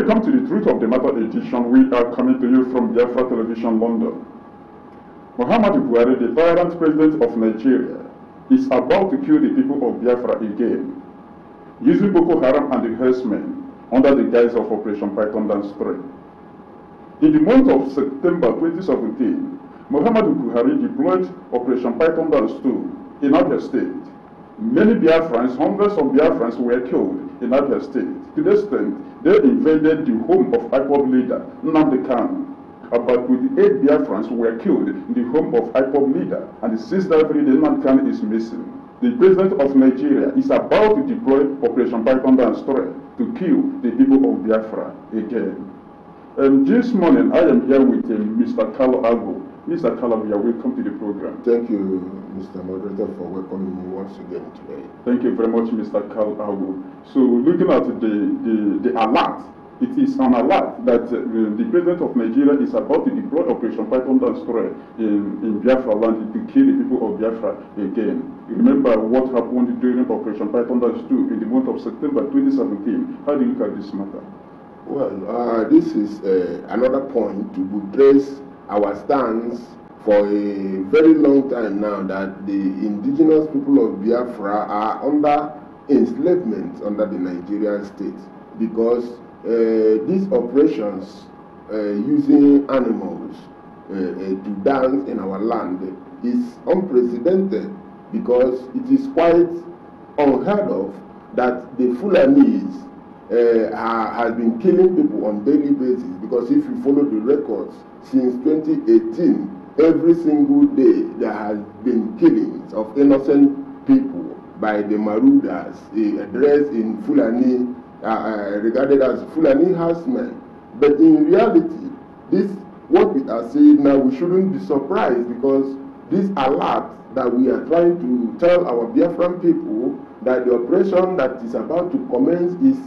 Welcome to the Truth of the Matter edition. We are coming to you from Biafra Television, London. Muhammadu Buhari, the tyrant president of Nigeria, is about to kill the people of Biafra again, using Boko Haram and the herdsmen under the guise of Operation Python Dance 3. In the month of September 2017, Muhammadu Buhari deployed Operation Python Dance 2 in Abia State. Many Biafrans, hundreds of Biafrans were killed in Abia State. To the extent, they invaded the home of IPOB leader Nnamdi Kanu. About 28 Biafrans were killed in the home of IPOB leader, and the sixth every day Nnamdi Kanu is missing. The president of Nigeria is about to deploy Operation Python Dance 3 to kill the people of Biafra again. This morning, I am here with Mr. Carlo Agbo. Mr. Carlo, you are welcome to the program. Thank you, Mr. Moderator, for welcoming me once again today. Thank you very much, Mr. Carlo Agbo. So, looking at the alert, it is an alert that the president of Nigeria is about to deploy Operation Python Dance 3 in Biafra land to kill the people of Biafra again. You remember what happened during Operation Python Dance 2 in the month of September 2017. How do you look at this matter? Well, this is another point to buttress our stance for a very long time now that the indigenous people of Biafra are under enslavement under the Nigerian state, because these operations using animals to dance in our land is unprecedented, because it is quite unheard of that the Fulanese has been killing people on daily basis. Because if you follow the records, since 2018, every single day there has been killings of innocent people by the Marudas, dressed in Fulani, regarded as Fulani herdsmen. But in reality, this what we are seeing now, we shouldn't be surprised, because this alert that we are trying to tell our Biafran people that the operation that is about to commence is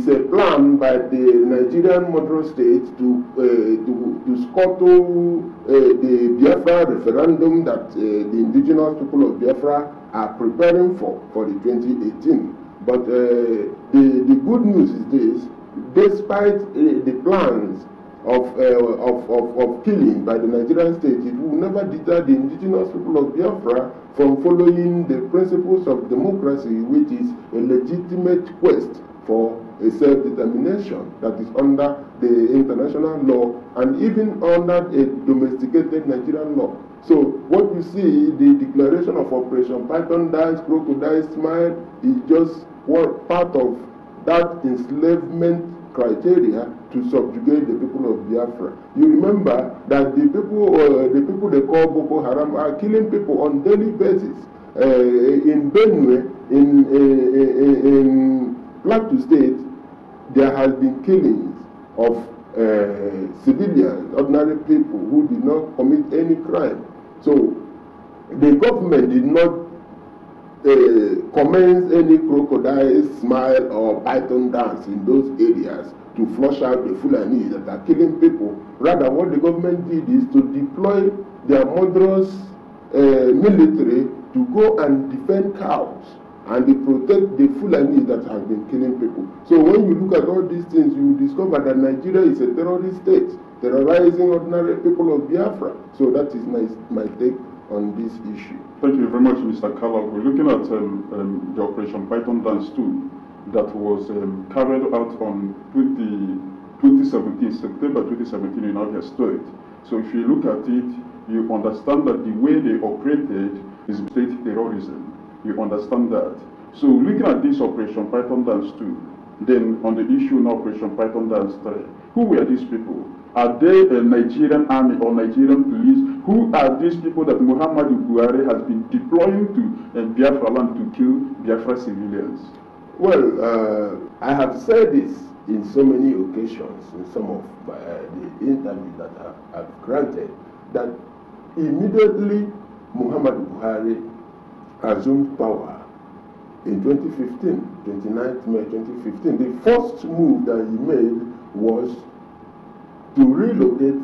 a plan by the Nigerian Model State to scuttle the Biafra referendum that the indigenous people of Biafra are preparing for the 2018. But the good news is this: despite the plans of killing by the Nigerian state, it will never deter the indigenous people of Biafra from following the principles of democracy, which is a legitimate quest for a self-determination that is under the international law and even under a domesticated Nigerian law. So what you see, the declaration of Operation Python Dance, Crocodile Smile, is just one part of that enslavement criteria to subjugate the people of Biafra. You remember that the people they call Boko Haram are killing people on daily basis. In Benue, in Plateau State, there has been killings of civilians, ordinary people who did not commit any crime. So the government did not commence any crocodile smile or python dance in those areas to flush out the Fulanis that are killing people. Rather, what the government did is to deploy their murderous military to go and defend cows and they protect the Fulanis that have been killing people. So when you look at all these things, you discover that Nigeria is a terrorist state, terrorizing ordinary people of Biafra. So that is my take on this issue. Thank you very much, Mr. Carlo. We're looking at the Operation Python Dance 2 that was carried out on 2017, September 2017 in Abia State. So if you look at it, you understand that the way they operated is state terrorism. You understand that. So looking at this Operation Python Dance 2, then on the issue of Operation Python Dance 3, who were these people? Are they a Nigerian army or Nigerian police? Who are these people that Muhammadu Buhari has been deploying to Biafra land to kill Biafra civilians? Well, I have said this in so many occasions in some of the interviews that I've granted, that immediately Muhammadu Buhari assumed power in 2015, 29th May 2015. The first move that he made was to relocate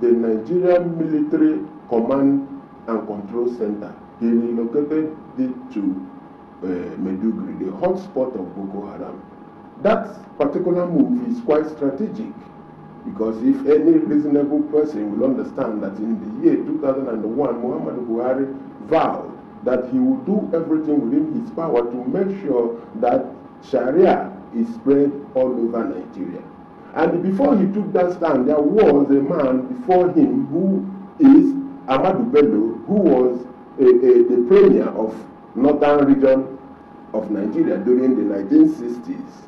the Nigerian Military Command and Control Center. He relocated it to Maiduguri, the hotspot of Boko Haram. that particular move is quite strategic, because if any reasonable person will understand that in the year 2001, Muhammadu Buhari vowed that he would do everything within his power to make sure that Sharia is spread all over Nigeria. And before he took that stand, there was a man before him who is Ahmadu Bello, who was the premier of northern region of Nigeria during the 1960s.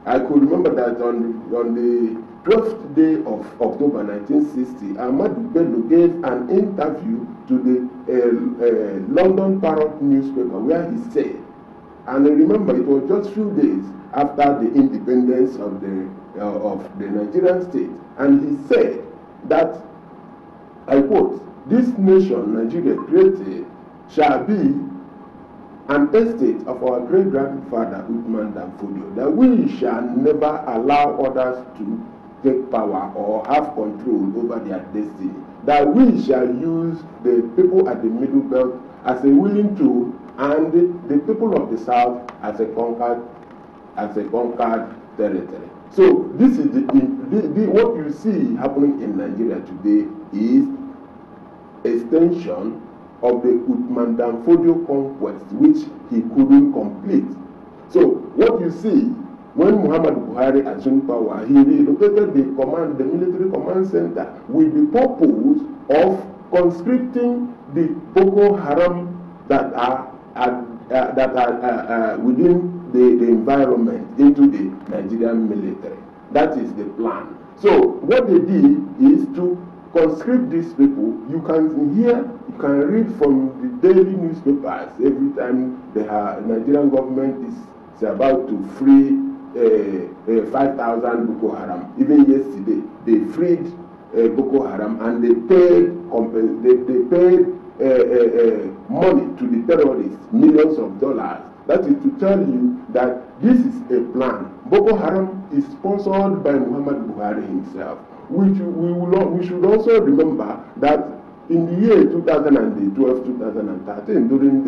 I could remember that on the 12th day of October 1960, Ahmadu Bello gave an interview to the London Parrot newspaper where he said, and remember it was just few days after the independence of the Nigerian state, and he said that, I quote, "This nation Nigeria created shall be an estate of our great-grandfather Uthman Danfodio, that we shall never allow others to take power or have control over their destiny, that we shall use the people at the Middle Belt as a willing tool and the people of the South as a conquered territory." So this is what you see happening in Nigeria today is extension of the Uthman Danfodio conquest, which he couldn't complete. So what you see, when Muhammadu Buhari assumed power, he relocated the military command center with the purpose of conscripting the Boko Haram that are within the environment into the Nigerian military. That is the plan. So what they did is to conscript these people. You can read from the daily newspapers every time the Nigerian government is about to free 5,000 Boko Haram. Even yesterday, they freed Boko Haram, and they paid money to the terrorists, millions of dollars. That is to tell you that this is a plan. Boko Haram is sponsored by Muhammadu Buhari himself. We should also remember that in the year 2012-2013, during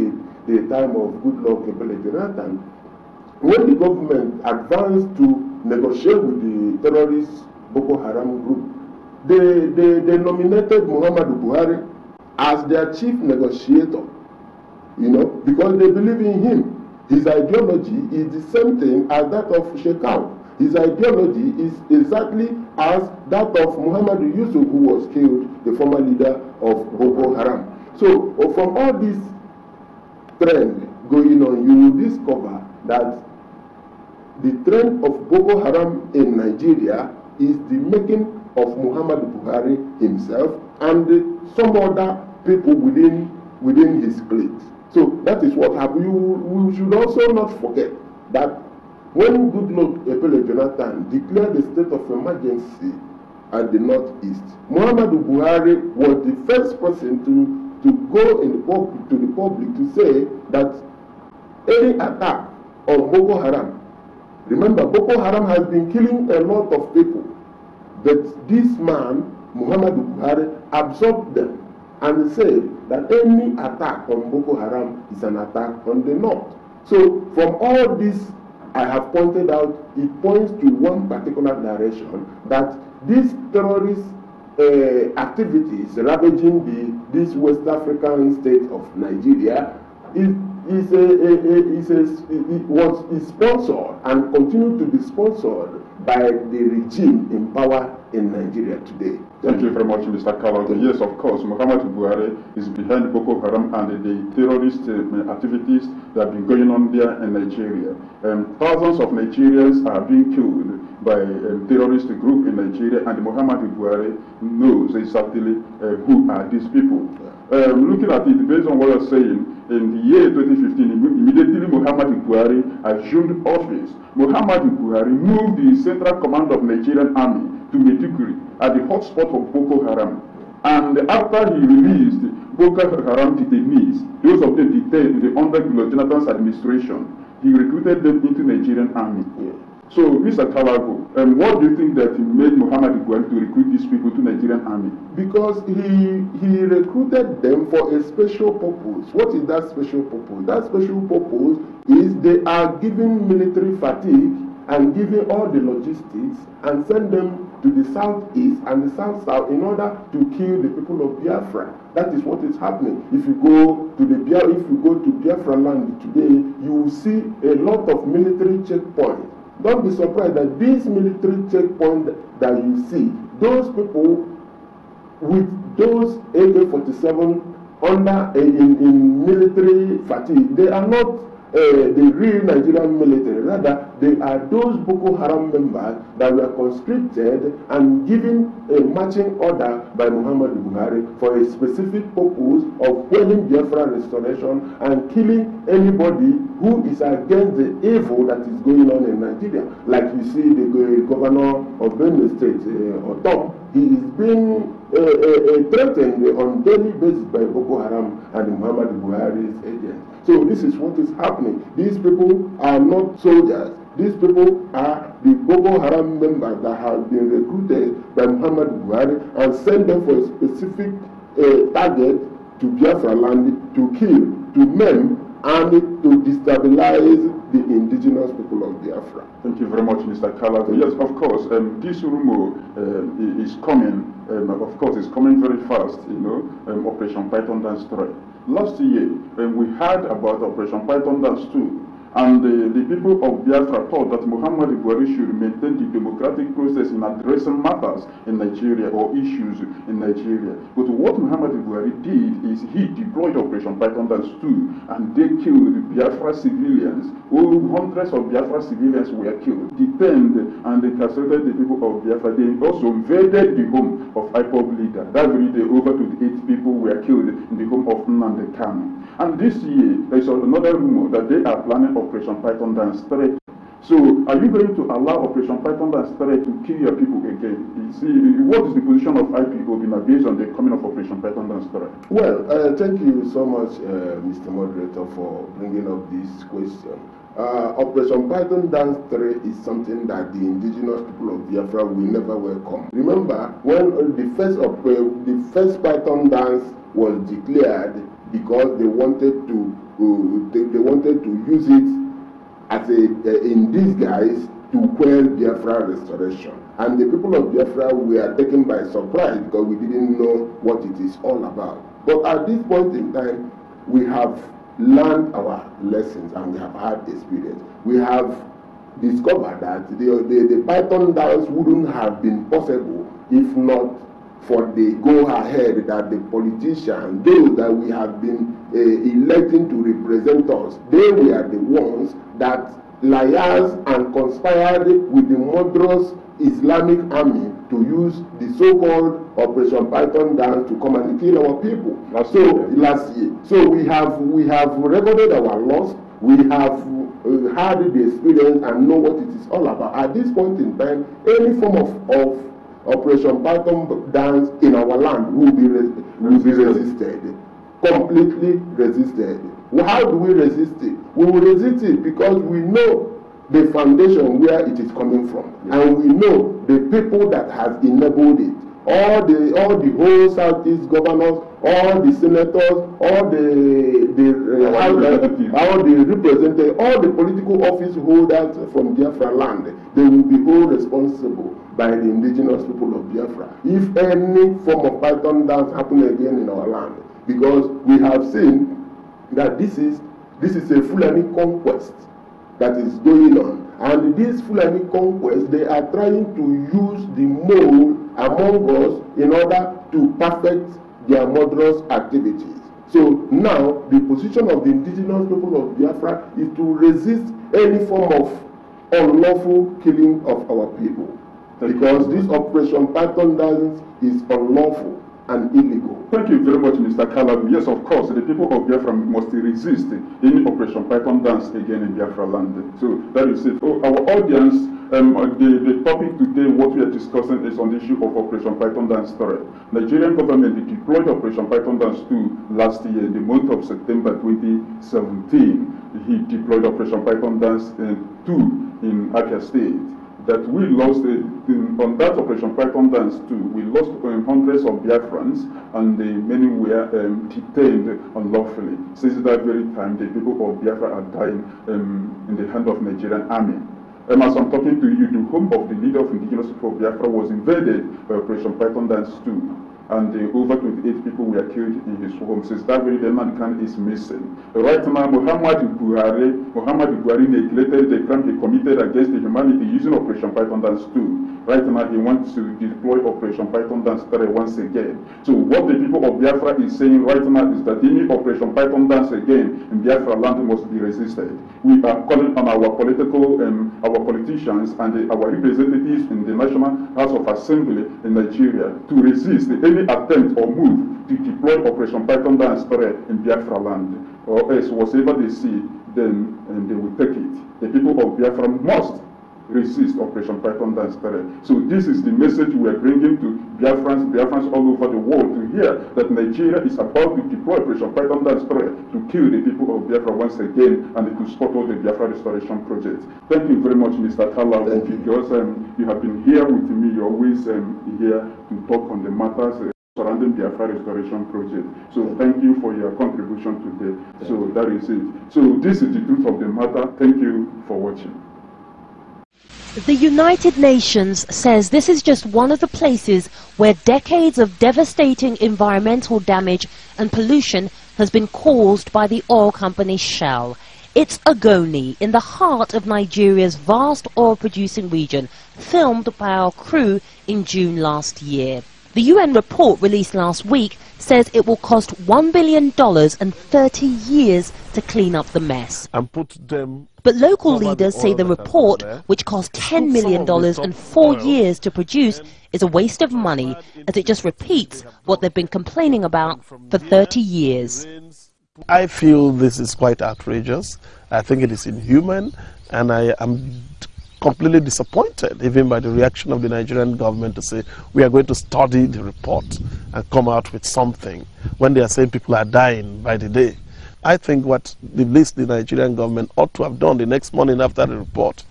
the time of Goodluck Ebele Jonathan, when the government advanced to negotiate with the terrorist Boko Haram group, they nominated Muhammadu Buhari as their chief negotiator, because they believe in him. His ideology is the same thing as that of Shekau. His ideology is exactly as that of Muhammadu Yusuf, who was killed, the former leader of Boko Haram. So from all this trend going on, you will discover that the trend of Boko Haram in Nigeria is the making of Muhammadu Buhari himself and some other people within his clique. So that is what happened. We should also not forget that when Goodluck Ebele Jonathan declared the state of emergency at the northeast, Muhammadu Buhari was the first person to go to the public to say that any attack on Boko Haram, remember Boko Haram has been killing a lot of people, but this man, Muhammadu Buhari, absorbed them and said that any attack on Boko Haram is an attack on the north. So from all this I have pointed out, it points to one particular direction, that these terrorist activities ravaging this West African state of Nigeria is sponsored and continue to be sponsored by the regime in power in Nigeria today. Thank you very much, Mr. Carlos. Yes, of course, Muhammadu Buhari is behind Boko Haram and the terrorist activities that have been going on there in Nigeria. Thousands of Nigerians are being killed by a terrorist group in Nigeria, and Muhammadu Buhari knows exactly who are these people. Looking at it, based on what you're saying, in the year 2015, immediately Muhammadu Buhari assumed office. Muhammadu Buhari moved the Central Command of Nigerian Army to Maiduguri at the hotspot of Boko Haram. And after he released Boko Haram detainees, those of them detained under Goodluck Jonathan's administration, he recruited them into Nigerian Army. Yeah. So, Mr. Kalago, what do you think that made Muhammadu Buhari to recruit these people to Nigerian Army? Because he recruited them for a special purpose. What is that special purpose? That special purpose is they are given military fatigue and giving all the logistics and send them to the southeast and the south in order to kill the people of Biafra. That is what is happening. If you go to Biafra land today, you will see a lot of military checkpoints. Don't be surprised that these military checkpoints that you see, those people with those AK-47 in military fatigue, they are not the real Nigerian military. Rather, they are those Boko Haram members that were conscripted and given a marching order by Muhammad Buhari for a specific purpose of quelling Biafra restoration and killing anybody who is against the evil that is going on in Nigeria. Like you see the governor of Benue State, Otom, he is being threatened on daily basis by Boko Haram and Muhammad Buhari's agents. So this is what is happening. These people are not soldiers. These people are the Boko Haram members that have been recruited by Muhammad Buhari and sent them for a specific target to Biafra land to kill, to maim, and to destabilize the indigenous people of Biafra. Thank you very much, Mr. Kalago. Yes, of course, this rumor is coming. Of course, it's coming very fast. Operation Python Dance 3. Last year, we heard about Operation Python Dance 2. And the people of Biafra thought that Muhammad Buhari should maintain the democratic process in addressing matters in Nigeria or issues in Nigeria. But what Muhammad Buhari did is he deployed Operation Python Dance 2 and they killed Biafra civilians. Hundreds of Biafra civilians were killed, detained, and they incarcerated the people of Biafra. They also invaded the home of IPOB leader. That very day, over 28 people were killed in the home of Nnamdi Kanu. And this year, there is another rumor that they are planning Operation Python Dance 3. So, are you going to allow Operation Python Dance 3 to kill your people again? You see, what is the position of IPOB based on the coming of Operation Python Dance 3? Well, thank you so much, Mr. Moderator, for bringing up this question. Operation Python Dance 3 is something that the indigenous people of Biafra will never welcome. Remember, when the first Python dance was declared, because they wanted to use it as in disguise to quell Biafra restoration, and the people of Biafra were taken by surprise because we didn't know what it is all about. But at this point in time, we have learned our lessons and we have had experience. We have discovered that the Python dance wouldn't have been possible if not for the go-ahead that the politicians, those that we have been electing to represent us, they were the ones that liars and conspired with the murderous Islamic army to use the so-called Operation Python dance to come and kill our people. Last year. So we have recorded our loss. We have had the experience and know what it is all about. At this point in time, any form of Operation Python dance in our land will be resisted, completely resisted. How do we resist it? We will resist it because we know the foundation where it is coming from, and we know the people that have enabled it. All the whole Southeast governors, all the senators, all the representatives, all the political office holders from Biafra land, they will be all responsible by the indigenous people of Biafra if any form of Python dance happen again in our land, because we have seen that this is a Fulani conquest that is going on, and this Fulani conquest, they are trying to use the mold among us in order to perfect their murderous activities. So now the position of the indigenous people of Biafra is to resist any form of unlawful killing of our people, because this Operation Python dance is unlawful and illegal. Thank you very much, Mr. Kalabu. Yes, of course, the people of Biafra must resist any Operation Python dance again in Biafra land. So that is it. Oh, our audience, the topic today, what we are discussing is on the issue of Operation Python dance 3. Nigerian government deployed Operation Python dance 2 last year in the month of September 2017. He deployed Operation Python dance 2 in Abia State. That we lost on that Operation Python dance too. We lost hundreds of Biafrans, and many were detained unlawfully. Since that very time, the people of Biafra are dying in the hand of Nigerian army. As I'm talking to you, the home of the leader of indigenous people of Biafra was invaded by Operation Python Dance 2. And over 28 people were killed in his home. Since that very day, Mankan is missing. Right now, Muhammad Buhari neglected the crime he committed against the humanity using Operation Python Dance 2. Right now, he wants to deploy Operation Python Dance 3 once again. So what the people of Biafra is saying right now is that any Operation Python Dance again in Biafra land must be resisted. We are calling on our politicians and our representatives in the National House of Assembly in Nigeria to resist any attempt or move to deploy Operation Python Dance 3 in Biafra land, or else whatever they see, then they will take it. The people of Biafra must resist Operation Python Dance 3. So this is the message we are bringing to Biafrans all over the world to hear that Nigeria is about to deploy Operation Python Dance 3 to kill the people of Biafra once again and to support all the Biafra restoration project. Thank you very much, Mr. Kala, because you have been here with me. You're always here to talk on the matters surrounding the Biafra restoration project. So thank you for your contribution today. So that is it. So this is the truth of the matter. Thank you for watching. The United Nations says this is just one of the places where decades of devastating environmental damage and pollution has been caused by the oil company Shell. It's Ogoni, in the heart of Nigeria's vast oil-producing region, filmed by our crew in June last year. The UN report released last week says it will cost $1 billion and 30 years to clean up the mess. But local leaders say the report, which cost $10 million and 4 years to produce, is a waste of money, as it just repeats what they've been complaining about for 30 years. I feel this is quite outrageous. I think it is inhuman, and I am completely disappointed even by the reaction of the Nigerian government to say we are going to study the report and come out with something when they are saying people are dying by the day. I think what the least the Nigerian government ought to have done the next morning after the report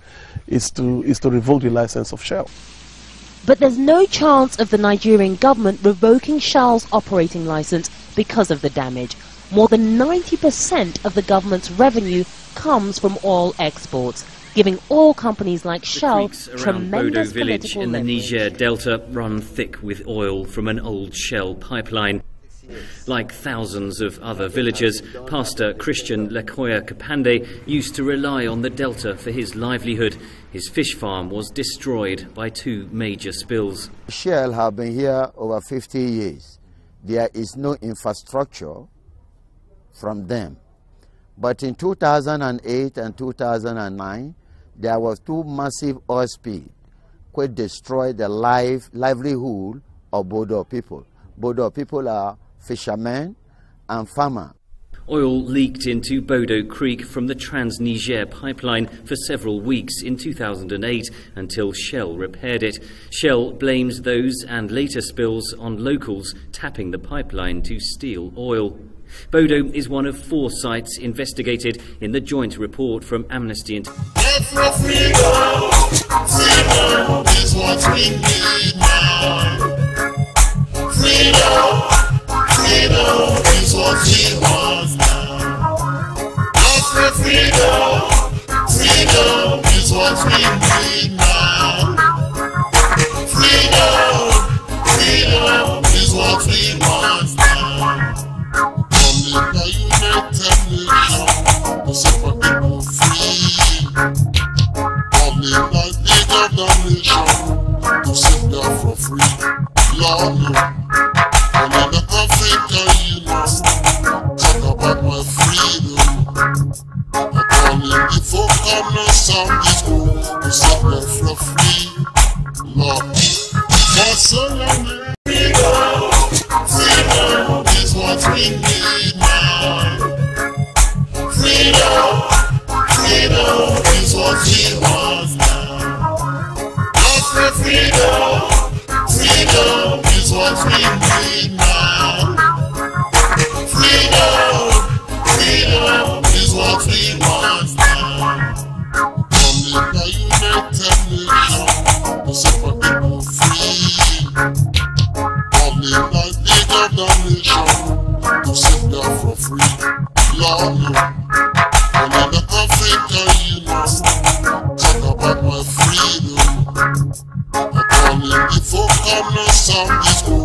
is to revoke the license of Shell. But there's no chance of the Nigerian government revoking Shell's operating license because of the damage. More than 90% of the government's revenue comes from oil exports, giving oil companies like Shell tremendous Bodo village in the leverage. Niger Delta run thick with oil from an old Shell pipeline. Like thousands of other villagers, Pastor Christian Lekoya Kapande used to rely on the Delta for his livelihood. His fish farm was destroyed by 2 major spills. Shell have been here over 50 years. There is no infrastructure from them. But in 2008 and 2009, there was 2 massive oil spills which destroyed the livelihood of Bodo people. Bodo people are fishermen and farmers. Oil leaked into Bodo Creek from the Trans-Niger pipeline for several weeks in 2008 until Shell repaired it. Shell blames those and later spills on locals tapping the pipeline to steal oil. Bodo is one of 4 sites investigated in the joint report from Amnesty International. Freedom is what we need now. Freedom is what we want now. Freedom is what we need now. Freedom is what we want now. From the United Nations to set for people free. From the League of the Nation to set them for free. Lord, no. And in the African Union, talk about my freedom. I call in the folk calmness of this world to set them for free. Lord, for so long, freedom is what we need now. Freedom is what we want now. Not for freedom is what we need now. Freedom is what we want now. From the United Nations to set for people free. From the League of the Nation to set them for free. Lord, no. And in the African Union, talk about my them no sound is